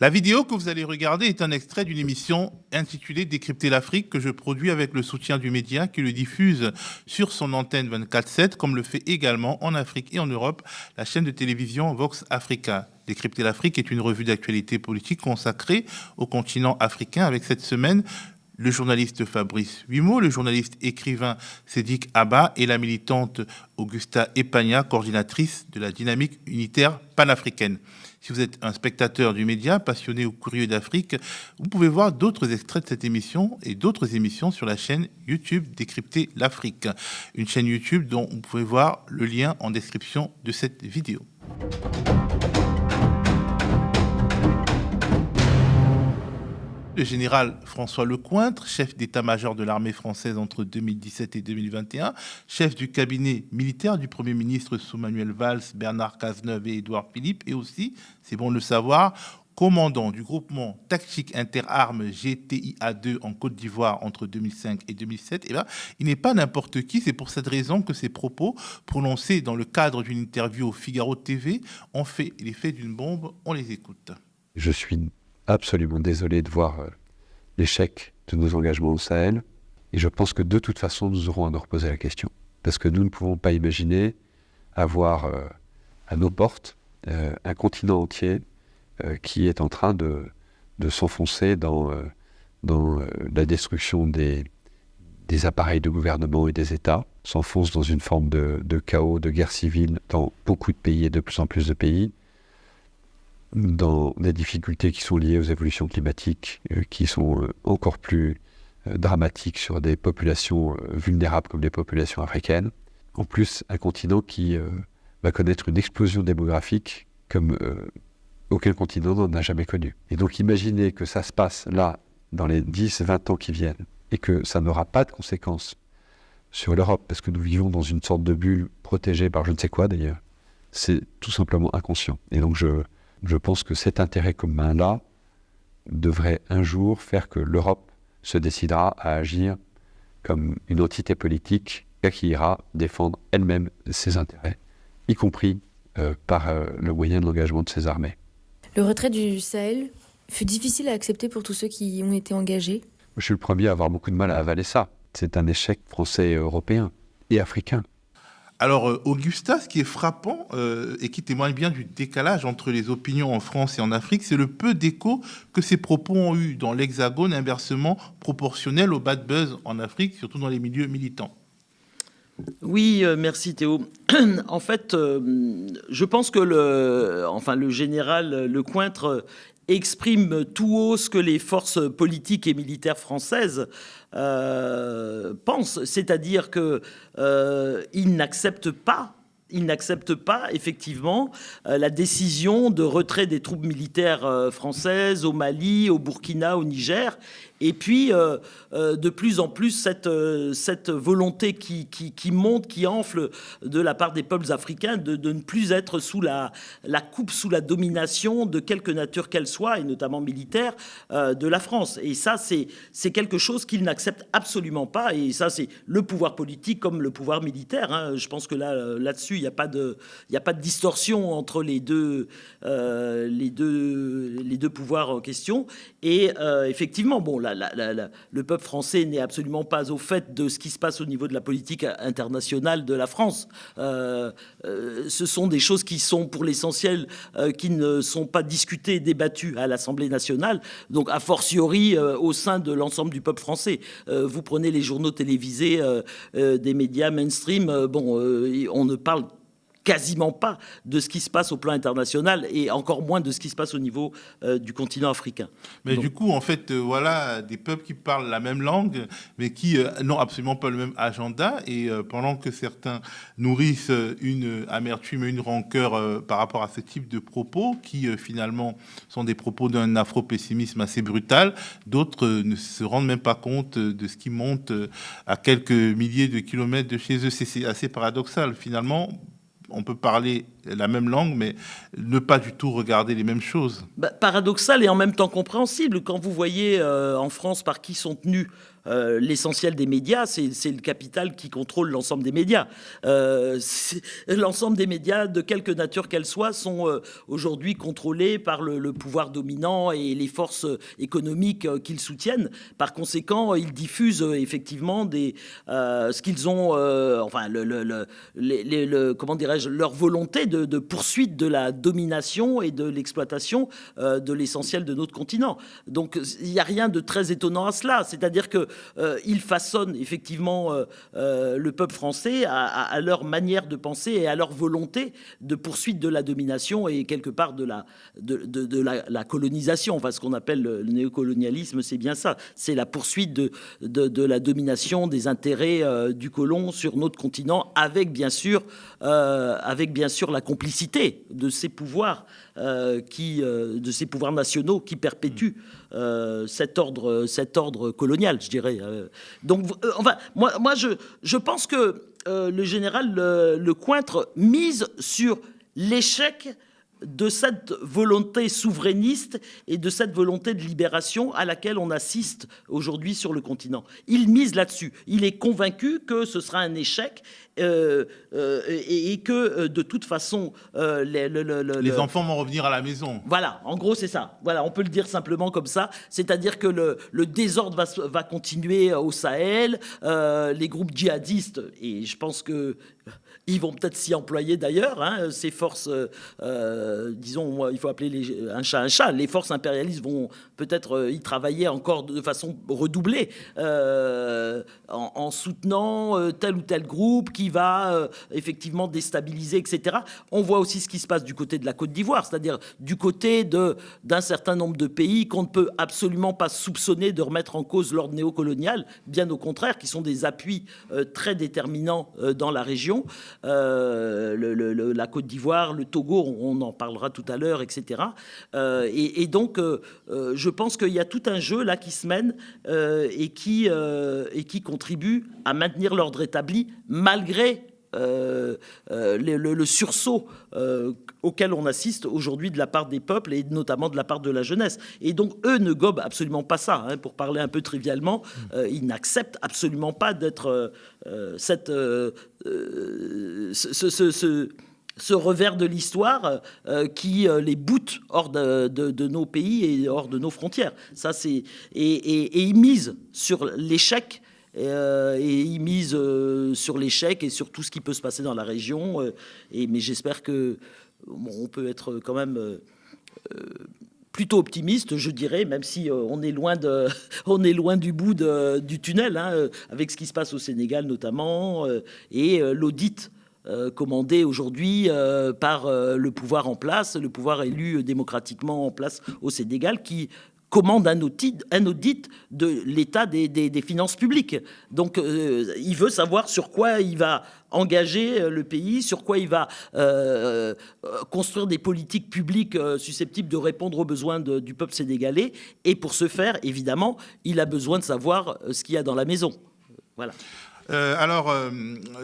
La vidéo que vous allez regarder est un extrait d'une émission intitulée Décrypter l'Afrique que je produis avec le soutien du média qui le diffuse sur son antenne 24/7, comme le fait également en Afrique et en Europe la chaîne de télévision Vox Africa. Décrypter l'Afrique est une revue d'actualité politique consacrée au continent africain avec cette semaine le journaliste Fabrice Huimot, le journaliste écrivain Sédic Abba et la militante Augusta Epagna, coordinatrice de la dynamique unitaire panafricaine. Si vous êtes un spectateur du média, passionné ou curieux d'Afrique, vous pouvez voir d'autres extraits de cette émission et d'autres émissions sur la chaîne YouTube Décrypter l'Afrique. Une chaîne YouTube dont vous pouvez voir le lien en description de cette vidéo. Le général François Lecointre, chef d'état-major de l'armée française entre 2017 et 2021, chef du cabinet militaire du Premier ministre sous Manuel Valls, Bernard Cazeneuve et Édouard Philippe, et aussi, c'est bon de le savoir, commandant du groupement tactique interarmes GTIA2 en Côte d'Ivoire entre 2005 et 2007, eh bien, il n'est pas n'importe qui. C'est pour cette raison que ses propos, prononcés dans le cadre d'une interview au Figaro TV, ont fait l'effet d'une bombe. On les écoute. Je suis absolument désolé de voir l'échec de nos engagements au Sahel. Et je pense que de toute façon, nous aurons à nous reposer la question. Parce que nous ne pouvons pas imaginer avoir à nos portes un continent entier qui est en train de s'enfoncer dans la destruction des appareils de gouvernement et des États, s'enfonce dans une forme de chaos, de guerre civile dans beaucoup de pays et de plus en plus de pays, dans des difficultés qui sont liées aux évolutions climatiques, qui sont encore plus dramatiques sur des populations vulnérables comme les populations africaines. En plus, un continent qui va connaître une explosion démographique comme aucun continent n'en a jamais connu. Et donc imaginez que ça se passe là, dans les 10-20 ans qui viennent, et que ça n'aura pas de conséquences sur l'Europe, parce que nous vivons dans une sorte de bulle protégée par je ne sais quoi d'ailleurs, c'est tout simplement inconscient. Et donc je pense que cet intérêt commun-là devrait un jour faire que l'Europe se décidera à agir comme une entité politique qui ira défendre elle-même ses intérêts, y compris par le moyen de l'engagement de ses armées. Le retrait du Sahel fut difficile à accepter pour tous ceux qui y ont été engagés. Je suis le premier à avoir beaucoup de mal à avaler ça. C'est un échec français et européen et africain. Alors, Augusta, ce qui est frappant et qui témoigne bien du décalage entre les opinions en France et en Afrique, c'est le peu d'écho que ces propos ont eu dans l'Hexagone, inversement proportionnel au bad buzz en Afrique, surtout dans les milieux militants. Oui, merci Théo. En fait, je pense que le général Lecointre exprime tout haut ce que les forces politiques et militaires françaises pensent, c'est-à-dire qu'ils n'acceptent pas effectivement la décision de retrait des troupes militaires françaises au Mali, au Burkina, au Niger. Et puis, de plus en plus, cette volonté qui monte, qui enfle de la part des peuples africains de ne plus être sous la coupe, sous la domination de quelque nature qu'elle soit, et notamment militaire, de la France. Et ça, c'est quelque chose qu'ils n'acceptent absolument pas. Et ça, c'est le pouvoir politique comme le pouvoir militaire, hein. Je pense que là-dessus, il n'y a pas de distorsion entre les deux pouvoirs en question. Et effectivement, bon, le peuple français n'est absolument pas au fait de ce qui se passe au niveau de la politique internationale de la France. Ce sont des choses qui sont, pour l'essentiel, qui ne sont pas discutées, débattues à l'Assemblée nationale, donc a fortiori au sein de l'ensemble du peuple français. Vous prenez les journaux télévisés des médias mainstream, on ne parle quasiment pas de ce qui se passe au plan international et encore moins de ce qui se passe au niveau du continent africain. Mais donc, du coup, en fait, voilà des peuples qui parlent la même langue, mais qui n'ont absolument pas le même agenda. Et pendant que certains nourrissent une amertume et une rancœur par rapport à ce type de propos, qui finalement sont des propos d'un afro-pessimisme assez brutal, d'autres ne se rendent même pas compte de ce qui monte à quelques milliers de kilomètres de chez eux. C'est assez paradoxal. Finalement, on peut parler la même langue, mais ne pas du tout regarder les mêmes choses. Paradoxal et en même temps compréhensible. Quand vous voyez en France par qui sont tenus l'essentiel des médias, c'est le capital qui contrôle l'ensemble des médias. L'ensemble des médias, de quelque nature qu'elles soient, sont aujourd'hui contrôlés par le pouvoir dominant et les forces économiques qu'ils soutiennent. Par conséquent, ils diffusent effectivement ce qu'ils ont, enfin, comment dirais-je, leur volonté de poursuite de la domination et de l'exploitation de l'essentiel de notre continent. Donc, il n'y a rien de très étonnant à cela. C'est-à-dire que ils façonnent effectivement le peuple français à leur manière de penser et à leur volonté de poursuite de la domination et quelque part de la colonisation. Enfin, ce qu'on appelle le néocolonialisme, c'est bien ça. C'est la poursuite de la domination des intérêts du colon sur notre continent, avec bien sûr la complicité de ces pouvoirs de ces pouvoirs nationaux qui perpétuent cet ordre colonial, je dirais. Donc, enfin, moi, je pense que le général Lecointre mise sur l'échec de cette volonté souverainiste et de cette volonté de libération à laquelle on assiste aujourd'hui sur le continent. Il mise là-dessus. Il est convaincu que ce sera un échec et que de toute façon... les enfants vont revenir à la maison. Voilà, en gros c'est ça. Voilà, on peut le dire simplement comme ça. C'est-à-dire que le désordre va continuer au Sahel, les groupes djihadistes, et je pense que... Ils vont peut-être s'y employer d'ailleurs, hein, ces forces, disons, il faut appeler un chat un chat. Les forces impérialistes vont peut-être y travailler encore de façon redoublée en soutenant tel ou tel groupe qui va effectivement déstabiliser, etc. On voit aussi ce qui se passe du côté de la Côte d'Ivoire, c'est-à-dire du côté d'un certain nombre de pays qu'on ne peut absolument pas soupçonner de remettre en cause l'ordre néocolonial, bien au contraire, qui sont des appuis très déterminants dans la région. La Côte d'Ivoire, le Togo, on en parlera tout à l'heure, etc. Et donc, je pense qu'il y a tout un jeu là qui se mène et qui contribue à maintenir l'ordre établi malgré le sursaut auquel on assiste aujourd'hui de la part des peuples et notamment de la part de la jeunesse. Et donc, eux ne gobent absolument pas ça. Hein, pour parler un peu trivialement, ils n'acceptent absolument pas d'être ce revers de l'histoire qui les boute hors de nos pays et hors de nos frontières. Ça, et ils misent sur l'échec. Et ils misent sur l'échec et sur tout ce qui peut se passer dans la région. Mais j'espère que on peut être quand même plutôt optimiste, je dirais, même si on est loin du bout du tunnel, hein, avec ce qui se passe au Sénégal notamment, et l'audit commandé aujourd'hui par le pouvoir en place, le pouvoir élu démocratiquement en place au Sénégal, qui commande un audit de l'état des finances publiques. Donc, il veut savoir sur quoi il va engager le pays, sur quoi il va construire des politiques publiques susceptibles de répondre aux besoins du peuple sénégalais. Et pour ce faire, évidemment, il a besoin de savoir ce qu'il y a dans la maison. Voilà.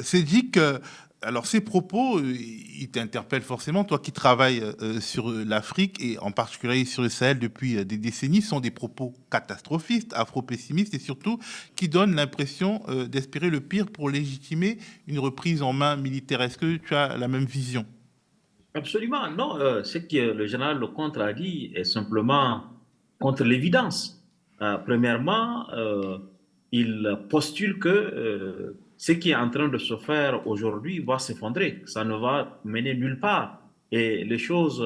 Cédric, alors ces propos, ils t'interpellent forcément. Toi qui travailles sur l'Afrique et en particulier sur le Sahel depuis des décennies, sont des propos catastrophistes, afro-pessimistes et surtout qui donnent l'impression d'espérer le pire pour légitimer une reprise en main militaire. Est-ce que tu as la même vision? Absolument, non. Ce que le général Lecointre a dit est simplement contre l'évidence. Premièrement, il postule que ce qui est en train de se faire aujourd'hui va s'effondrer. Ça ne va mener nulle part. Et les choses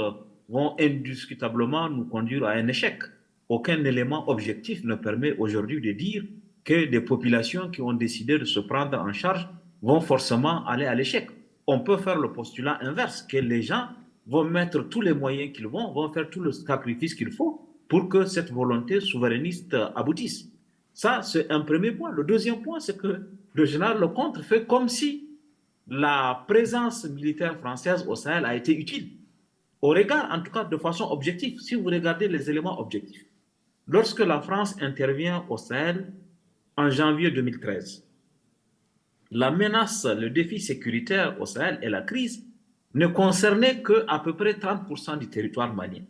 vont indiscutablement nous conduire à un échec. Aucun élément objectif ne permet aujourd'hui de dire que des populations qui ont décidé de se prendre en charge vont forcément aller à l'échec. On peut faire le postulat inverse, que les gens vont mettre tous les moyens qu'ils vont faire tout le sacrifice qu'il faut pour que cette volonté souverainiste aboutisse. Ça, c'est un premier point. Le deuxième point, c'est que le général Lecointre fait comme si la présence militaire française au Sahel a été utile. Au regard, en tout cas, de façon objective, si vous regardez les éléments objectifs, lorsque la France intervient au Sahel en janvier 2013, la menace, le défi sécuritaire au Sahel et la crise ne concernait qu'à peu près 30% du territoire malien.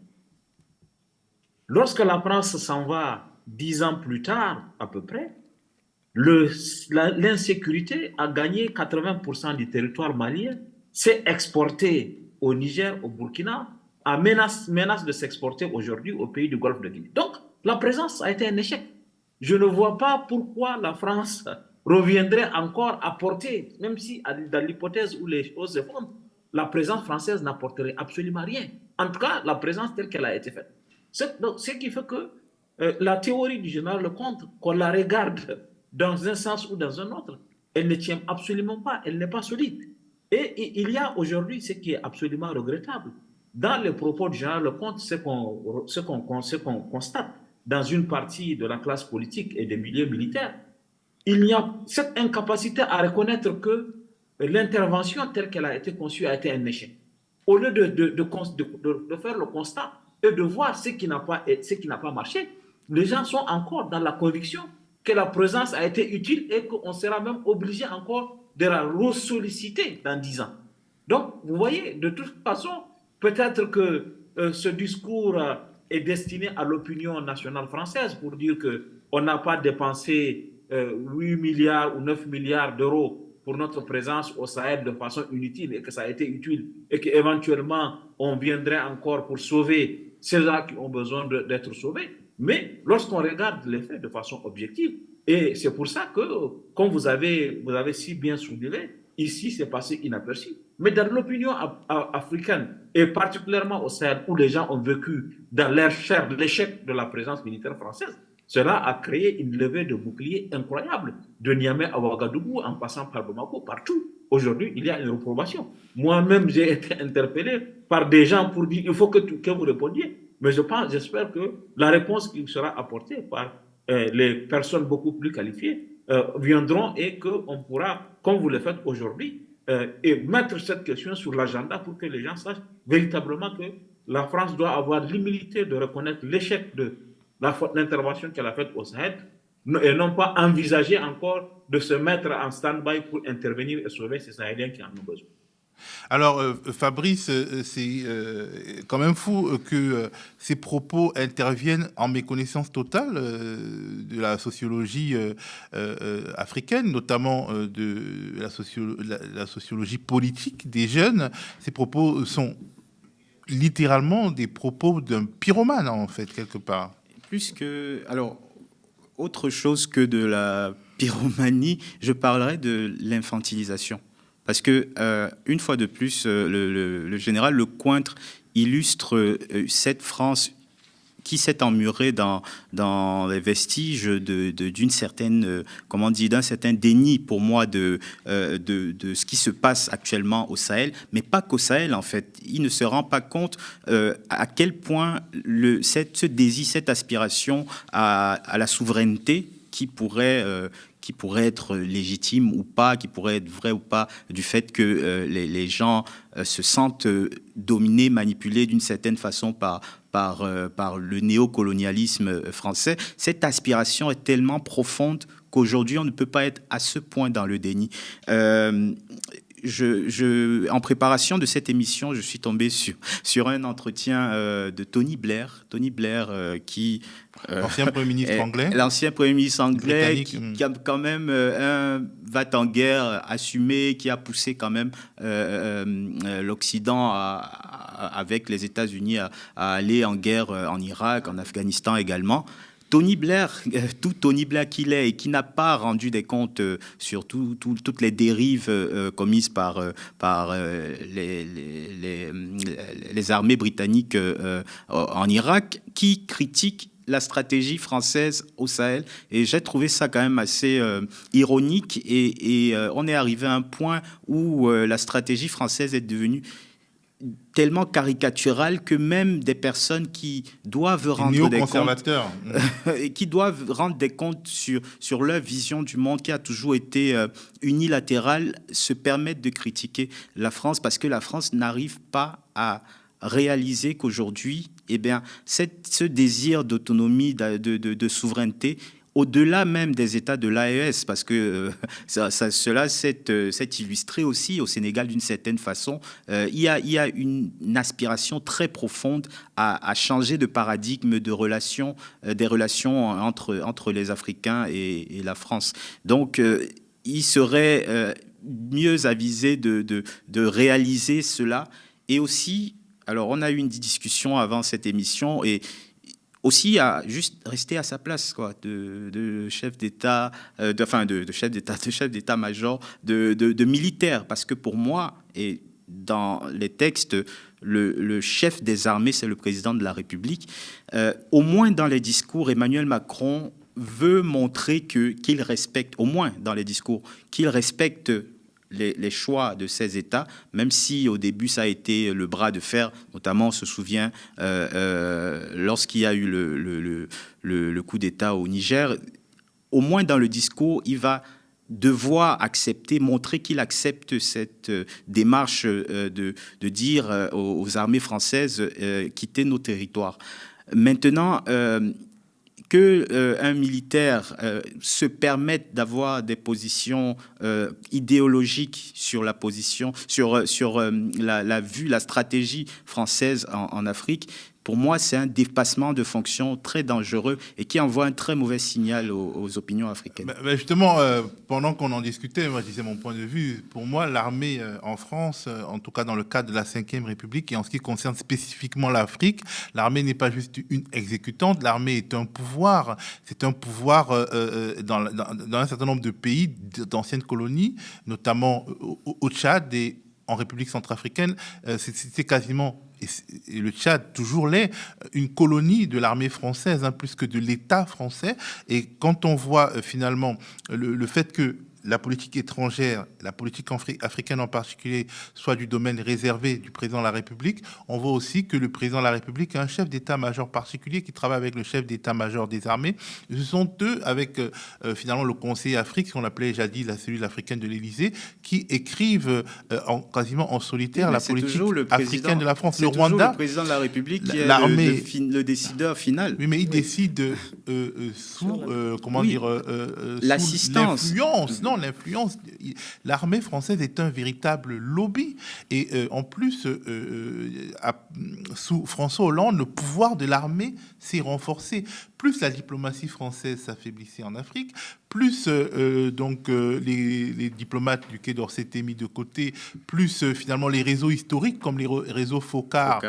Lorsque la France s'en va 10 ans plus tard, à peu près, l'insécurité a gagné 80% du territoire malien, s'est exporté au Niger, au Burkina, a menace de s'exporter aujourd'hui au pays du Golfe de Guinée. Donc, la présence a été un échec. Je ne vois pas pourquoi la France reviendrait encore à porter, même si dans l'hypothèse où les choses se font, la présence française n'apporterait absolument rien. En tout cas, la présence telle qu'elle a été faite. Ce qui fait que la théorie du général Lecomte, qu'on la regarde dans un sens ou dans un autre, elle ne tient absolument pas, elle n'est pas solide. Et il y a aujourd'hui ce qui est absolument regrettable. Dans les propos du général Lecomte, ce qu'on constate dans une partie de la classe politique et des milieux militaires, il y a cette incapacité à reconnaître que l'intervention telle qu'elle a été conçue a été un échec. Au lieu de faire le constat et de voir ce qui n'a pas marché, les gens sont encore dans la conviction que la présence a été utile et qu'on sera même obligé encore de la ressolliciter dans 10 ans. Donc, vous voyez, de toute façon, peut-être que ce discours est destiné à l'opinion nationale française pour dire qu'on n'a pas dépensé 8 milliards ou 9 milliards d'euros pour notre présence au Sahel de façon inutile et que ça a été utile et qu'éventuellement on viendrait encore pour sauver ceux-là qui ont besoin d'être sauvés. Mais lorsqu'on regarde les faits de façon objective, et c'est pour ça que, comme vous avez si bien souligné, ici c'est passé inaperçu. Mais dans l'opinion africaine, et particulièrement au Sahel, où les gens ont vécu dans leur chair l'échec de la présence militaire française, cela a créé une levée de boucliers incroyable, de Niamey à Ouagadougou, en passant par Bamako, partout. Aujourd'hui, il y a une reprobation. Moi-même, j'ai été interpellé par des gens pour dire il faut que vous répondiez. Mais j'espère que la réponse qui sera apportée par les personnes beaucoup plus qualifiées viendront et qu'on pourra, comme vous le faites aujourd'hui, et mettre cette question sur l'agenda pour que les gens sachent véritablement que la France doit avoir l'humilité de reconnaître l'échec de l'intervention qu'elle a faite au Sahel et non pas envisager encore de se mettre en stand-by pour intervenir et sauver ces Sahéliens qui en ont besoin. Alors, Fabrice, c'est quand même fou que ces propos interviennent en méconnaissance totale de la sociologie africaine, notamment de la sociologie politique des jeunes. Ces propos sont littéralement des propos d'un pyromane, en fait, quelque part. Plus que... Alors, autre chose que de la pyromanie, je parlerai de l'infantilisation. Parce que, une fois de plus, le général Lecointre illustre cette France qui s'est emmurée dans les vestiges d'une certaine, d'un certain déni pour moi de ce qui se passe actuellement au Sahel, mais pas qu'au Sahel en fait. Il ne se rend pas compte à quel point ce désir, cette aspiration à la souveraineté qui pourrait être légitime ou pas, qui pourrait être vrai ou pas, du fait que les gens se sentent dominés, manipulés d'une certaine façon par le néocolonialisme français. Cette aspiration est tellement profonde qu'aujourd'hui, on ne peut pas être à ce point dans le déni. En préparation de cette émission, je suis tombé sur un entretien de Tony Blair qui... L'ancien Premier ministre anglais. L'ancien Premier ministre anglais qui a quand même un va-t-en-guerre assumé, qui a poussé quand même l'Occident avec les États-Unis à aller en guerre en Irak, en Afghanistan également. Tony Blair, tout Tony Blair qu'il est et qui n'a pas rendu des comptes sur toutes les dérives commises par les armées britanniques en Irak, qui critique la stratégie française au Sahel. Et j'ai trouvé ça quand même assez ironique. Et on est arrivé à un point où la stratégie française est devenue tellement caricaturale que même des personnes qui doivent rendre des comptes, qui doivent rendre des comptes sur leur vision du monde qui a toujours été unilatérale, se permettent de critiquer la France parce que la France n'arrive pas à réaliser qu'aujourd'hui, ce désir d'autonomie, de souveraineté, au-delà même des États de l'AES, parce que cela s'est illustré aussi au Sénégal d'une certaine façon. Il y a une aspiration très profonde à changer de paradigme des relations entre les Africains et la France. Donc, il serait mieux avisé de réaliser cela. Et aussi, alors on a eu une discussion avant cette émission, et aussi à juste rester à sa place, quoi, de chef d'État, de chef d'état-major, de militaire, parce que pour moi, et dans les textes, le chef des armées, c'est le président de la République. Au moins dans les discours, Emmanuel Macron veut montrer qu'il respecte, au moins dans les discours, qu'il respecte les choix de ces États, même si au début ça a été le bras de fer, notamment on se souvient lorsqu'il y a eu le coup d'État au Niger. Au moins dans le discours, il va devoir accepter, montrer qu'il accepte cette démarche de dire aux armées françaises quittez nos territoires. Maintenant, qu'un militaire se permette d'avoir des positions idéologiques sur la position, sur la stratégie française en Afrique, pour moi, c'est un dépassement de fonction très dangereux et qui envoie un très mauvais signal aux opinions africaines. Justement, pendant qu'on en discutait, moi je disais mon point de vue. Pour moi, l'armée en France, en tout cas dans le cadre de la Ve République, et en ce qui concerne spécifiquement l'Afrique, l'armée n'est pas juste une exécutante, l'armée est un pouvoir. C'est un pouvoir dans un certain nombre de pays, d'anciennes colonies, notamment au Tchad et en République centrafricaine. C'est quasiment... Et le Tchad, toujours l'est, une colonie de l'armée française, plus que de l'État français. Et quand on voit finalement le fait que la politique étrangère, la politique africaine en particulier, soit du domaine réservé du président de la République, on voit aussi que le président de la République a un chef d'état-major particulier qui travaille avec le chef d'état-major des armées. Ce sont eux, avec finalement le conseiller Afrique, ce qu'on appelait jadis la cellule africaine de l'Élysée, qui écrivent quasiment en solitaire la politique africaine de la France. Le Rwanda, le président de la République qui est le décideur final. Oui, mais il décide sous, l'assistance. Sous l'influence. Non, l'influence. L'armée française est un véritable lobby. Et en plus, sous François Hollande, le pouvoir de l'armée s'est renforcé. Plus la diplomatie française s'affaiblissait en Afrique, plus les diplomates du Quai d'Orsay étaient mis de côté, plus finalement les réseaux historiques comme les réseaux Focard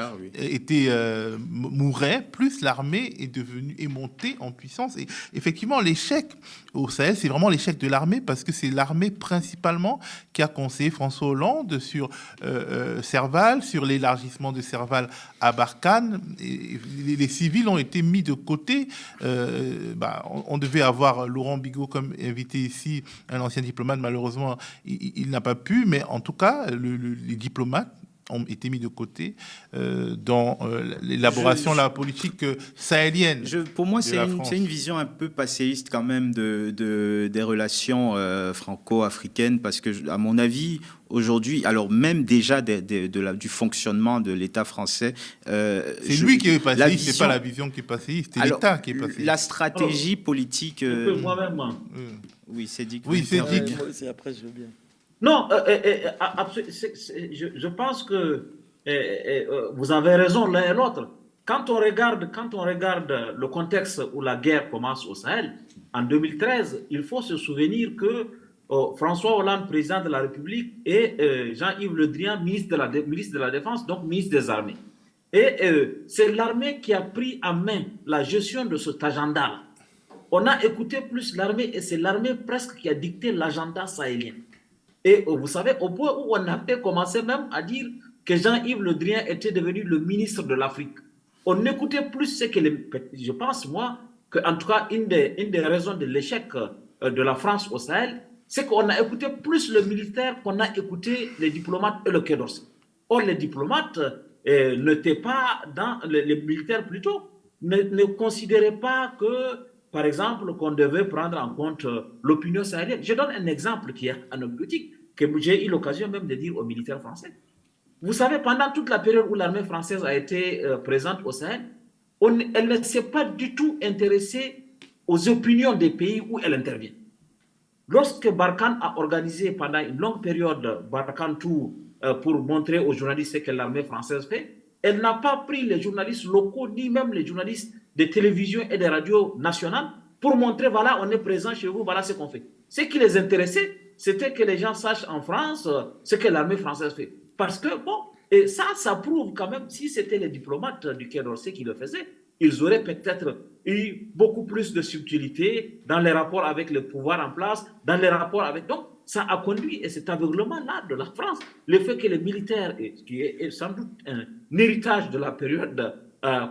mouraient, plus l'armée est montée en puissance. Et effectivement, l'échec au Sahel, c'est vraiment l'échec de l'armée parce que c'est l'armée principalement qui a conseillé François Hollande sur Serval, sur l'élargissement de Serval à Barkhane. Et les civils ont été mis de côté. On devait avoir Laurent Bigot comme invité ici, un ancien diplomate. Malheureusement, il n'a pas pu, mais en tout cas, les diplomates ont été mis de côté dans l'élaboration de la politique sahélienne. Pour moi, c'est une vision un peu passéiste quand même des relations franco-africaines, parce que, à mon avis, aujourd'hui, alors même déjà du fonctionnement de l'État français... c'est lui qui est passéiste, c'est pas la vision qui est passéiste, c'est l'État qui est passéiste. La stratégie politique... moi-même. Oui, c'est dit. Oui, c'est dit. Après, je veux bien. Non, je pense que vous avez raison l'un et l'autre. Quand on regarde le contexte où la guerre commence au Sahel, en 2013, il faut se souvenir que François Hollande, président de la République, et Jean-Yves Le Drian, ministre de la Défense, donc ministre des Armées. Et c'est l'armée qui a pris en main la gestion de cet agenda-là. On a écouté plus l'armée, et c'est l'armée presque qui a dicté l'agenda sahélien. Et vous savez, au point où on avait commencé même à dire que Jean-Yves Le Drian était devenu le ministre de l'Afrique. On écoutait plus ce que je pense, moi, qu'en tout cas, une des raisons de l'échec de la France au Sahel, c'est qu'on a écouté plus le militaire qu'on a écouté les diplomates et le Quai d'Orsay. Or, les diplomates n'étaient pas dans les militaires plutôt, ne considéraient pas que, par exemple, qu'on devait prendre en compte l'opinion sahélienne. Je donne un exemple qui est anecdotique, que j'ai eu l'occasion même de dire aux militaires français. Vous savez, pendant toute la période où l'armée française a été présente au Sahel, elle ne s'est pas du tout intéressée aux opinions des pays où elle intervient. Lorsque Barkhane a organisé pendant une longue période Barkhane Tour pour montrer aux journalistes ce que l'armée française fait, elle n'a pas pris les journalistes locaux ni même les journalistes des télévisions et des radios nationales pour montrer, voilà, on est présent chez vous, voilà ce qu'on fait. Ce qui les intéressait, c'était que les gens sachent en France ce que l'armée française fait. Parce que, bon, et ça prouve quand même, si c'était les diplomates du Quai d'Orsay qui le faisaient, ils auraient peut-être eu beaucoup plus de subtilité dans les rapports avec le pouvoir en place, dans les rapports avec... Donc, ça a conduit, et cet aveuglement-là de la France, le fait que les militaires, qui est sans doute un héritage de la période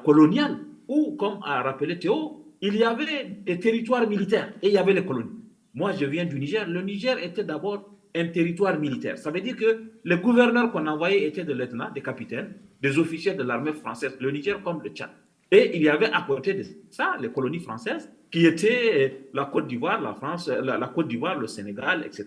coloniale, où, comme a rappelé Théo, il y avait des territoires militaires et il y avait les colonies. Moi, je viens du Niger. Le Niger était d'abord un territoire militaire. Ça veut dire que les gouverneurs qu'on envoyait étaient des lieutenants, des capitaines, des officiers de l'armée française, le Niger comme le Tchad. Et il y avait à côté de ça les colonies françaises qui étaient la Côte d'Ivoire, la France, la Côte d'Ivoire, le Sénégal, etc.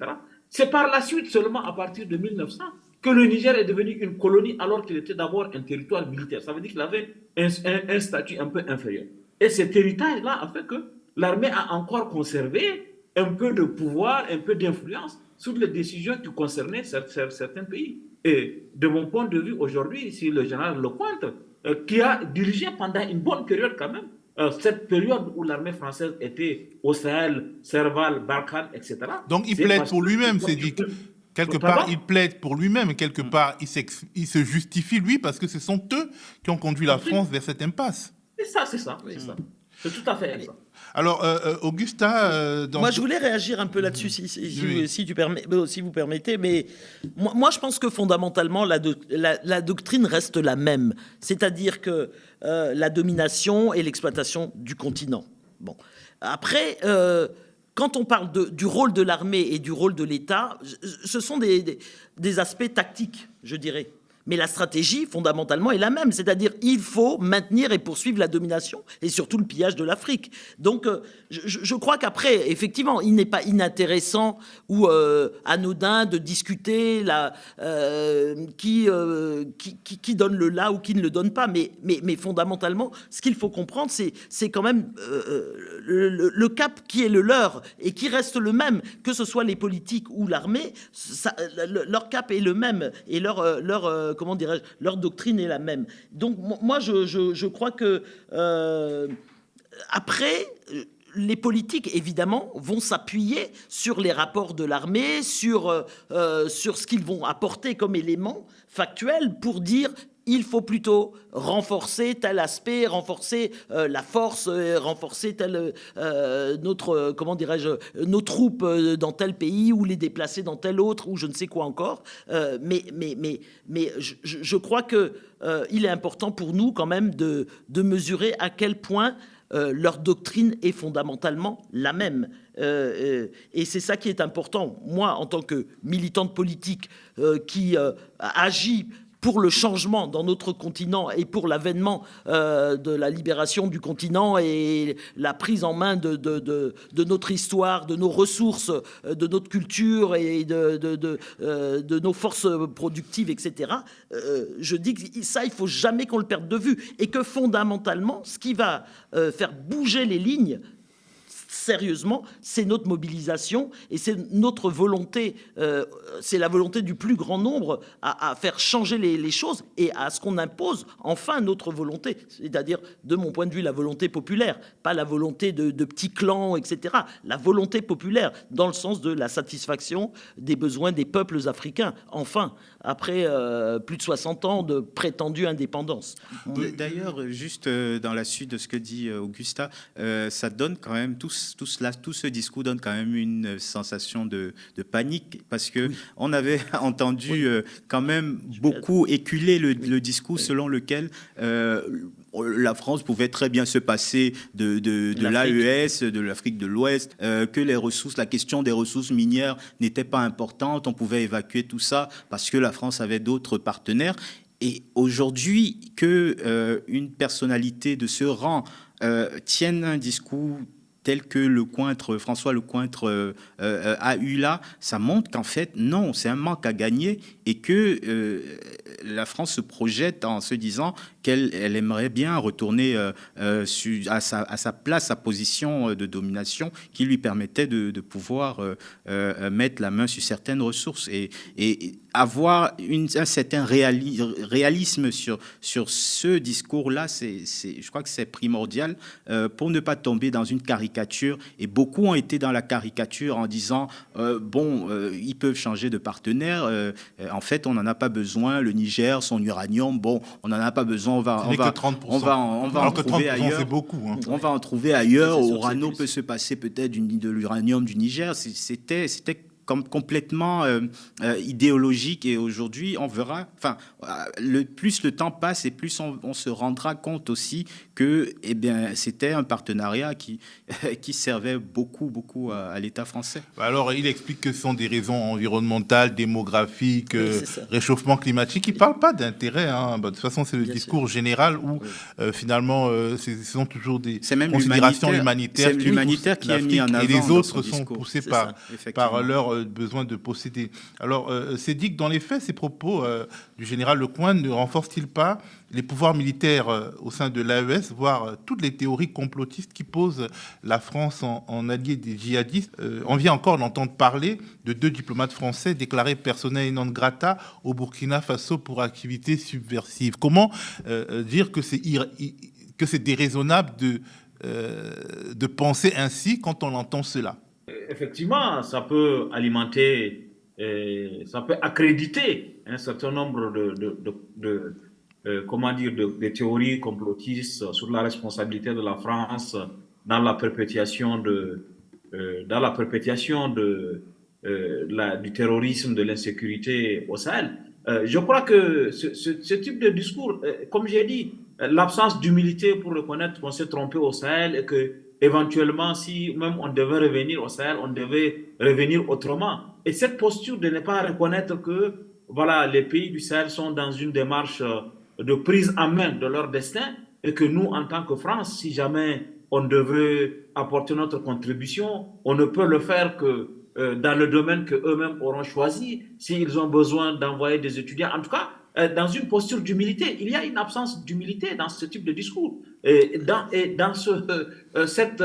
C'est par la suite, seulement à partir de 1900, que le Niger est devenu une colonie alors qu'il était d'abord un territoire militaire. Ça veut dire qu'il avait un statut un peu inférieur. Et cet héritage-là a fait que l'armée a encore conservé un peu de pouvoir, un peu d'influence sur les décisions qui concernaient certains pays. Et de mon point de vue, aujourd'hui, si le général Lecointre, qui a dirigé pendant une bonne période quand même, cette période où l'armée française était au Sahel, Serval, Barkhane, etc. Donc il plaide pour lui-même, c'est dit. Quelque part, il plaide pour lui-même, quelque part, il se justifie lui, parce que ce sont eux qui ont conduit la France vers cette impasse. C'est ça, c'est ça. C'est tout à fait ça. Alors, Augusta... Moi, je voulais réagir un peu là-dessus, si vous permettez, mais moi, je pense que fondamentalement, la doctrine reste la même, c'est-à-dire que la domination et l'exploitation du continent. Bon. Après, quand on parle du rôle de l'armée et du rôle de l'État, ce sont des aspects tactiques, je dirais. Mais la stratégie, fondamentalement, est la même. C'est-à-dire il faut maintenir et poursuivre la domination et surtout le pillage de l'Afrique. Donc, je crois qu'après, effectivement, il n'est pas inintéressant ou anodin de discuter qui donne le là ou qui ne le donne pas. Mais fondamentalement, ce qu'il faut comprendre, c'est quand même le cap qui est le leur et qui reste le même, que ce soit les politiques ou l'armée, leur cap est le même et comment dirais-je, leur doctrine est la même. Donc moi, je crois que après, les politiques, évidemment, vont s'appuyer sur les rapports de l'armée, sur ce qu'ils vont apporter comme éléments factuels pour dire il faut plutôt renforcer tel aspect, renforcer la force, renforcer nos troupes dans tel pays ou les déplacer dans tel autre ou je ne sais quoi encore. Mais je crois que il est important pour nous quand même de mesurer à quel point leur doctrine est fondamentalement la même. Et c'est ça qui est important. Moi, en tant que militante politique qui agit pour le changement dans notre continent et pour l'avènement de la libération du continent et la prise en main de notre histoire, de nos ressources, de notre culture et de nos forces productives, etc. Je dis que ça, il ne faut jamais qu'on le perde de vue. Et que fondamentalement, ce qui va faire bouger les lignes, sérieusement, c'est notre mobilisation et c'est notre volonté, c'est la volonté du plus grand nombre à faire changer les choses et à ce qu'on impose enfin notre volonté, c'est-à-dire de mon point de vue la volonté populaire, pas la volonté de petits clans, etc. La volonté populaire dans le sens de la satisfaction des besoins des peuples africains, enfin, après plus de 60 ans de prétendue indépendance. D'ailleurs, juste dans la suite de ce que dit Augusta, ça donne quand même tout ce discours donne quand même une sensation de panique parce que on avait entendu quand même beaucoup éculer le discours selon lequel la France pouvait très bien se passer de l'AES, de l'Afrique de l'Ouest, que la question des ressources minières n'était pas importante, on pouvait évacuer tout ça parce que la France avait d'autres partenaires. Et aujourd'hui, que une personnalité de ce rang tienne un discours tel que François Lecointre a eu là, ça montre qu'en fait, non, c'est un manque à gagner et que la France se projette en se disant qu'elle aimerait bien retourner à sa place, sa position de domination qui lui permettait de pouvoir mettre la main sur certaines ressources et avoir un certain réalisme sur ce discours-là, je crois que c'est primordial pour ne pas tomber dans une caricature. Et beaucoup ont été dans la caricature en disant ils peuvent changer de partenaire. En fait, on n'en a pas besoin. Le Niger, son uranium, on n'en a pas besoin. On va en trouver ailleurs. C'est beaucoup. Hein. On va en trouver ailleurs. Orano peut se passer peut-être de l'uranium du Niger. C'était complètement idéologique et aujourd'hui on verra, plus le temps passe et plus on se rendra compte aussi que c'était un partenariat qui servait beaucoup à l'État français. Alors il explique que ce sont des raisons environnementales, démographiques, réchauffement climatique. Il ne parle pas d'intérêt. Hein. De toute façon c'est le discours général où finalement ce sont toujours des considérations humanitaires. C'est l'humanitaire qui est mis en avant. Et les autres sont poussés par leur besoin de posséder. Alors, c'est dit que dans les faits, ces propos du général Lecointre ne renforcent-ils pas les pouvoirs militaires au sein de l'AES, voire toutes les théories complotistes qui posent la France en allié des djihadistes? On vient encore d'entendre parler de 2 diplomates français déclarés persona non grata au Burkina Faso pour activités subversives. Comment dire que c'est déraisonnable de penser ainsi quand on entend cela? Effectivement, ça peut alimenter, ça peut accréditer un certain nombre de théories complotistes sur la responsabilité de la France dans la perpétuation du terrorisme, de l'insécurité au Sahel. Je crois que ce type de discours, comme j'ai dit, l'absence d'humilité pour reconnaître qu'on s'est trompé au Sahel et que éventuellement, si même on devait revenir au Sahel, on devait revenir autrement. Et cette posture de ne pas reconnaître que les pays du Sahel sont dans une démarche de prise en main de leur destin et que nous, en tant que France, si jamais on devait apporter notre contribution, on ne peut le faire que dans le domaine qu'eux-mêmes auront choisi, s'ils ont besoin d'envoyer des étudiants. En tout cas, dans une posture d'humilité. Il y a une absence d'humilité dans ce type de discours. Et dans cette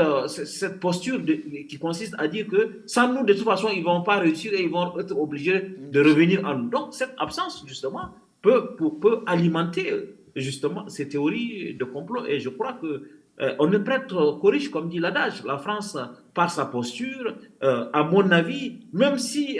posture qui consiste à dire que sans nous, de toute façon, ils ne vont pas réussir et ils vont être obligés de revenir à nous. Donc, cette absence, justement, peut alimenter justement ces théories de complot. Et je crois que on ne prête qu'aux riches, comme dit l'adage. La France, par sa posture, à mon avis, même si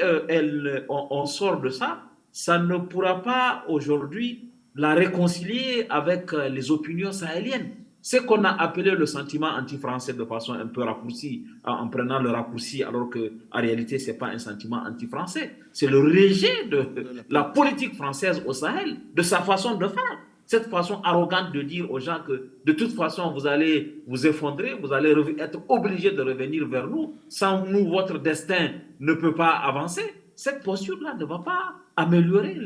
on sort de ça, ça ne pourra pas aujourd'hui la réconcilier avec les opinions sahéliennes. Ce qu'on a appelé le sentiment anti-français de façon un peu raccourcie, en prenant le raccourci, alors qu'en réalité, ce n'est pas un sentiment anti-français. C'est le rejet de la politique française au Sahel, de sa façon de faire. Cette façon arrogante de dire aux gens que de toute façon, vous allez vous effondrer, vous allez être obligés de revenir vers nous. Sans nous, votre destin ne peut pas avancer. Cette posture-là ne va pas améliorer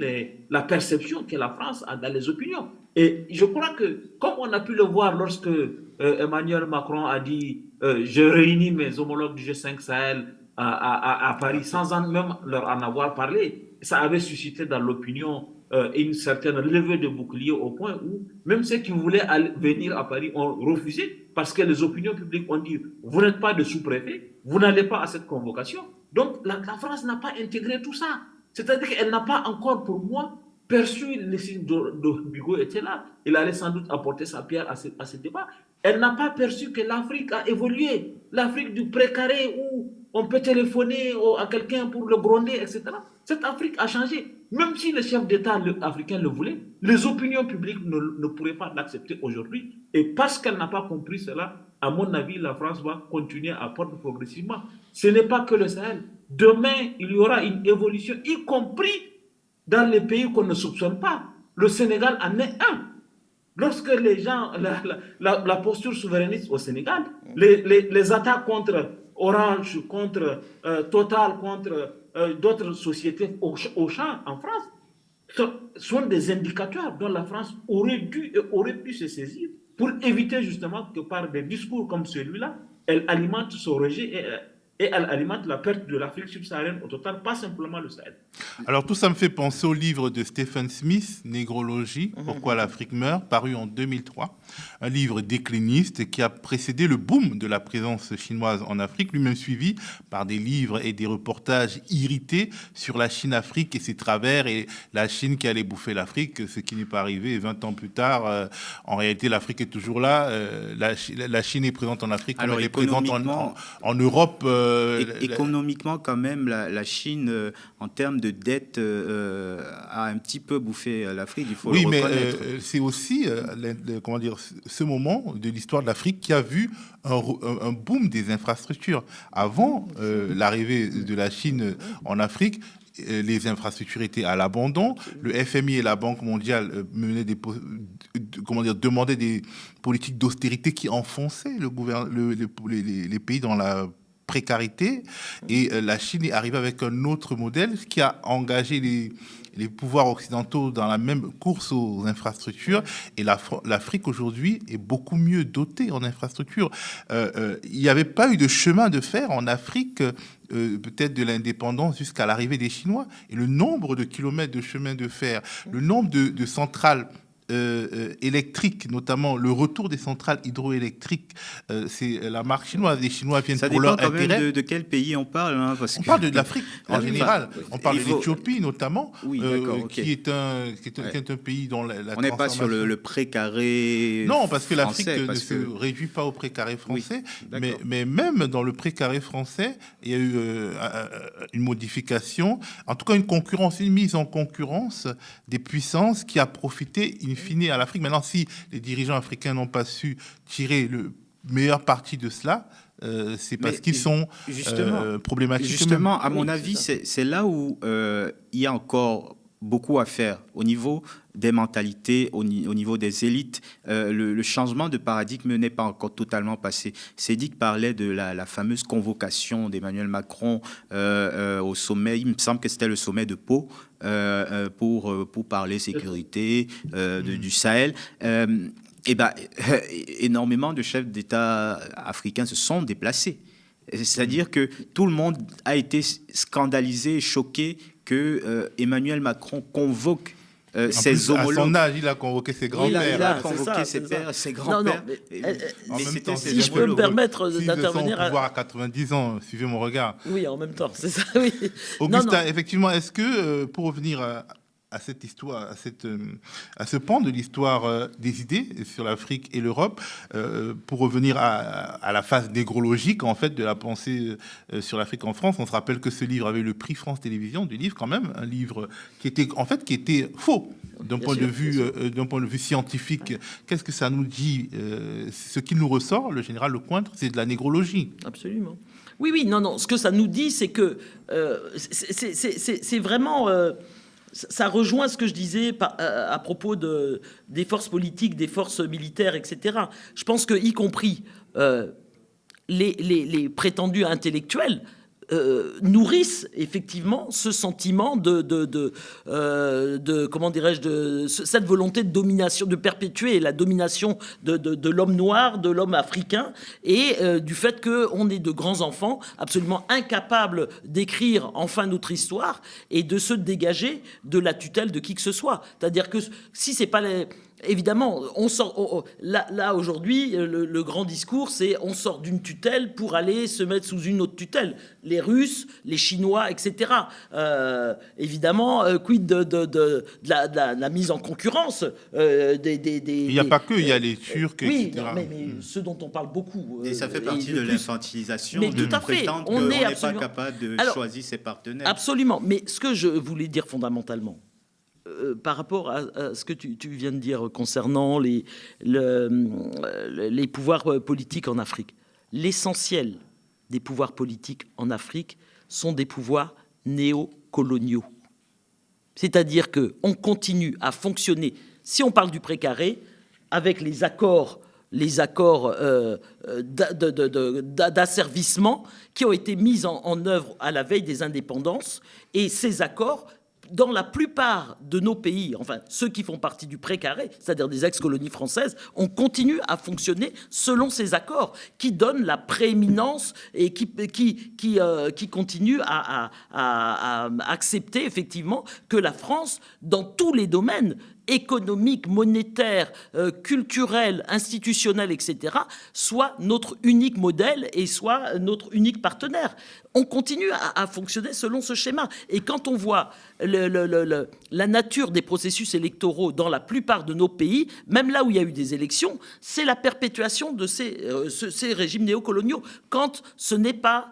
la perception que la France a dans les opinions. Et je crois que, comme on a pu le voir lorsque Emmanuel Macron a dit « je réunis mes homologues du G5 Sahel à Paris » sans même leur en avoir parlé, ça avait suscité dans l'opinion une certaine levée de bouclier au point où même ceux qui voulaient venir à Paris ont refusé parce que les opinions publiques ont dit « vous n'êtes pas de sous-préfet, vous n'allez pas à cette convocation ». Donc la France n'a pas intégré tout ça. C'est-à-dire qu'elle n'a pas encore, pour moi, perçu les signes de Bigot était là. Il allait sans doute apporter sa pierre à ce débat. Elle n'a pas perçu que l'Afrique a évolué. L'Afrique du précaré où on peut téléphoner à quelqu'un pour le gronder, etc. Cette Afrique a changé. Même si les chefs d'État africains le voulaient, les opinions publiques ne pourraient pas l'accepter aujourd'hui. Et parce qu'elle n'a pas compris cela, à mon avis, la France va continuer à prendre progressivement. Ce n'est pas que le Sahel. Demain, il y aura une évolution, y compris dans les pays qu'on ne soupçonne pas. Le Sénégal en est un. Lorsque les gens, la posture souverainiste au Sénégal, les attaques contre Orange, contre Total, contre d'autres sociétés au champ en France, sont des indicateurs dont la France aurait dû et aurait pu se saisir pour éviter justement que par des discours comme celui-là, elle alimente son rejet et elle alimente la perte de l'Afrique subsaharienne au total, pas simplement le Sahel. Alors tout ça me fait penser au livre de Stephen Smith, Négrologie, Pourquoi l'Afrique meurt, paru en 2003. Un livre décliniste qui a précédé le boom de la présence chinoise en Afrique, lui-même suivi par des livres et des reportages irrités sur la Chine-Afrique et ses travers et la Chine qui allait bouffer l'Afrique, ce qui n'est pas arrivé. 20 ans plus tard, en réalité, l'Afrique est toujours là. La Chine est présente en Afrique, Alors, elle est présente en Europe. Économiquement, quand même, la Chine, en termes de dette, a un petit peu bouffé l'Afrique, il faut le reconnaître. Mais c'est aussi comment dire, ce moment de l'histoire de l'Afrique qui a vu un boom des infrastructures. Avant l'arrivée de la Chine en Afrique, les infrastructures étaient à l'abandon. Le FMI et la Banque mondiale demandaient des politiques d'austérité qui enfonçaient les pays dans la précarité, et la Chine est arrivée avec un autre modèle qui a engagé les pouvoirs occidentaux dans la même course aux infrastructures, et l'Afrique aujourd'hui est beaucoup mieux dotée en infrastructures. Il n'y avait pas eu de chemin de fer en Afrique, peut-être de l'indépendance jusqu'à l'arrivée des Chinois, et le nombre de kilomètres de chemin de fer, le nombre de centrales électriques, notamment le retour des centrales hydroélectriques, c'est la marque chinoise. Les Chinois viennent pour leur intérêt. Ça dépend quand même de quel pays on parle. Hein, parce on parle de l'Afrique en général. On parle de l'Éthiopie notamment, qui est un pays dont la on n'est pas sur le précaré. Non, parce que l'Afrique ne se réduit pas au précaré français. Mais même dans le précaré français, il y a eu une modification, en tout cas une mise en concurrence des puissances qui a profité in fine à l'Afrique. Maintenant, si les dirigeants africains n'ont pas su tirer le meilleur parti de cela, c'est parce qu'ils sont problématiques. Justement, à mon avis, c'est là où il y a encore beaucoup à faire au niveau des mentalités, au niveau des élites. Le changement de paradigme n'est pas encore totalement passé. Sédic parlait de la fameuse convocation d'Emmanuel Macron au sommet, il me semble que c'était le sommet de Pau, pour parler sécurité du Sahel. Énormément de chefs d'État africains se sont déplacés. C'est-à-dire que tout le monde a été scandalisé, choqué que Emmanuel Macron convoque ses homologues. À son âge, il a convoqué ses grands-pères. Il a convoqué ses pères, ses grands-pères. En même temps, si je peux me permettre d'intervenir... S'ils pouvoir à 90 ans, suivez mon regard. Oui, en même temps, c'est ça, oui. Augustin, effectivement, est-ce que, pour revenir à cette histoire, à ce pan de l'histoire des idées sur l'Afrique et l'Europe, pour revenir à la phase négrologique en fait de la pensée sur l'Afrique en France, on se rappelle que ce livre avait le prix France Télévisions du livre, quand même, un livre qui était faux d'un point de vue scientifique. Qu'est-ce que ça nous dit? Ce qui nous ressort, le général Lecointre, c'est de la négrologie. Absolument. Oui, non. Ce que ça nous dit, c'est que c'est vraiment... ça rejoint ce que je disais à propos des forces politiques, des forces militaires, etc. Je pense que, y compris les prétendus intellectuels, nourrissent effectivement ce sentiment comment dirais-je, cette volonté de domination, de perpétuer la domination de l'homme noir, de l'homme africain, et du fait qu'on est de grands enfants absolument incapables d'écrire enfin notre histoire et de se dégager de la tutelle de qui que ce soit. C'est-à-dire que si c'est pas évidemment, on sort. Là aujourd'hui, le grand discours, c'est on sort d'une tutelle pour aller se mettre sous une autre tutelle. Les Russes, les Chinois, etc. Évidemment, quid de la mise en concurrence Il n'y a pas que, il y a les Turcs, oui, etc. Mais ceux dont on parle beaucoup. Et ça fait partie de l'infantilisation, mais de tout à fait. prétendre qu'on n'est pas capable de choisir ses partenaires. Absolument. Mais ce que je voulais dire fondamentalement, par rapport à ce que tu viens de dire concernant les pouvoirs politiques en Afrique. L'essentiel des pouvoirs politiques en Afrique sont des pouvoirs néocoloniaux. C'est-à-dire qu'on continue à fonctionner, si on parle du précaré, avec les accords d'asservissement qui ont été mis en œuvre à la veille des indépendances. Et ces accords dans la plupart de nos pays, enfin ceux qui font partie du précaré, c'est-à-dire des ex-colonies françaises, on continue à fonctionner selon ces accords qui donnent la prééminence et qui continuent à accepter effectivement que la France, dans tous les domaines, économique, monétaire, culturel, institutionnel, etc., soit notre unique modèle et soit notre unique partenaire. On continue à fonctionner selon ce schéma. Et quand on voit la nature des processus électoraux dans la plupart de nos pays, même là où il y a eu des élections, c'est la perpétuation de ces régimes néocoloniaux. Quand ce n'est pas...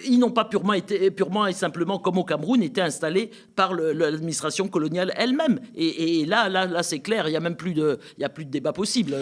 ils n'ont pas purement et simplement, comme au Cameroun, été installés par l'administration coloniale elle-même. Et là, c'est clair, il n'y a même plus de débat possible.